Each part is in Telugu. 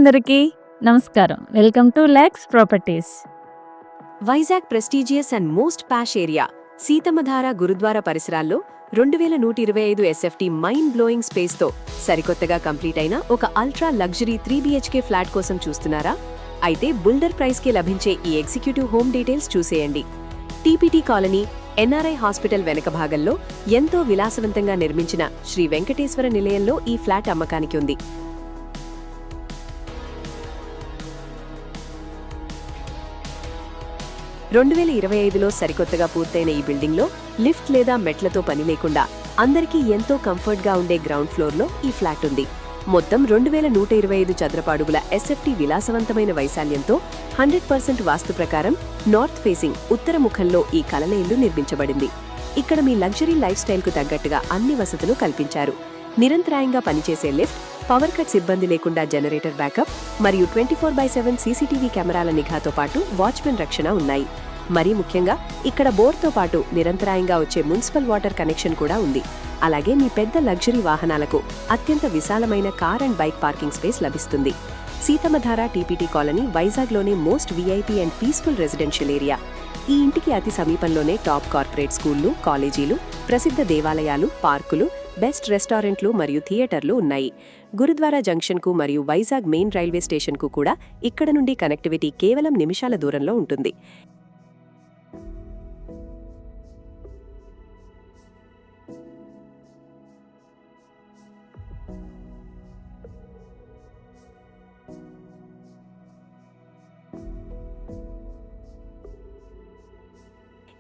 అందరికీ నమస్కారం. Welcome to Lex properties. Vizag prestigious and most posh area Seethammadhara Gurudwara పరిసరాల్లో 2125 ఎస్ఎఫ్టీ మైండ్ బ్లోయింగ్ స్పేస్తో సరికొత్తగా కంప్లీట్ అయిన ఒక అల్ట్రా లగ్జరీ 3BHK ఫ్లాట్ కోసం చూస్తున్నారా? అయితే బుల్డర్ ప్రైస్కే లభించే ఈ ఎగ్జిక్యూటివ్ హోమ్ డీటెయిల్స్ చూసేయండి. టీపీటీ కాలనీ ఎన్ఆర్ఐ హాస్పిటల్ వెనక భాగంలో ఎంతో విలాసవంతంగా నిర్మించిన శ్రీ వెంకటేశ్వర నిలయంలో ఈ ఫ్లాట్ అమ్మకానికి ఉంది. 2025లో సరికొత్తగా పూర్తయిన ఈ బిల్డింగ్లో లిఫ్ట్ లేదా మెట్లతో పని లేకుండా అందరికీ ఎంతో కంఫర్ట్గా ఉండే గ్రౌండ్ ఫ్లోర్లో ఈ ఫ్లాట్ ఉంది. మొత్తం 2125 చదరపు అడుగుల ఎస్ఎఫ్టీ విలాసవంతమైన వైశాల్యంతో 100% వాస్తు ప్రకారం నార్త్ ఫేసింగ్ ఉత్తర ముఖంలో ఈ కలల ఇల్లు నిర్మించబడింది. ఇక్కడ మీ లగ్జరీ లైఫ్ స్టైల్కు తగ్గట్టుగా అన్ని వసతులు కల్పించారు. నిరంతరాయంగా పనిచేసే లిఫ్ట్, పవర్ కట్స్ ఇబ్బంది లేకుండా జనరేటర్ బ్యాకప్ మరియు 24/7 సీసీటీవీ కెమెరాల నిఘాతో పాటు వాచ్మెన్ రక్షణ ఉన్నాయి. మరీ ముఖ్యంగా ఇక్కడ బోర్తో పాటు నిరంతరాయంగా వచ్చే మున్సిపల్ వాటర్ కనెక్షన్ కూడా ఉంది. అలాగే మీ పెద్ద లగ్జరీ వాహనాలకు అత్యంత విశాలమైన car and bike parking space లభిస్తుంది. సీతమ్మధార టీపీటీ కాలనీ వైజాగ్లోనే most VIP and peaceful residential area. ఈ ఇంటికి అతి సమీపంలోనే టాప్ కార్పొరేట్ స్కూళ్లు, కాలేజీలు, ప్రసిద్ధ దేవాలయాలు, పార్కులు, బెస్ట్ రెస్టారెంట్లు మరియు థియేటర్లు ఉన్నాయి. గురుద్వారా జంక్షన్కు మరియు వైజాగ్ మెయిన్ రైల్వే స్టేషన్కు కూడా ఇక్కడ నుండి కనెక్టివిటీ కేవలం నిమిషాల దూరంలో ఉంటుంది.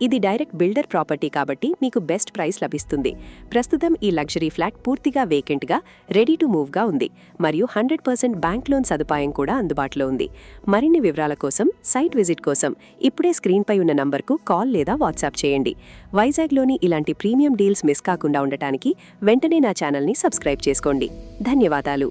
ఇది డైరెక్ట్ బిల్డర్ ప్రాపర్టీ కాబట్టి మీకు బెస్ట్ ప్రైస్ లభిస్తుంది. ప్రస్తుతం ఈ లగ్జరీ ఫ్లాట్ పూర్తిగా వేకెంట్గా రెడీ టు మూవ్గా ఉంది మరియు 100% బ్యాంక్ లోన్ సదుపాయం కూడా అందుబాటులో ఉంది. మరిన్ని వివరాల కోసం, సైట్ విజిట్ కోసం ఇప్పుడే స్క్రీన్పై ఉన్న నంబర్కు కాల్ లేదా వాట్సాప్ చేయండి. వైజాగ్లోని ఇలాంటి ప్రీమియం డీల్స్ మిస్ కాకుండా ఉండటానికి వెంటనే నా ఛానల్ని సబ్స్క్రైబ్ చేసుకోండి. ధన్యవాదాలు.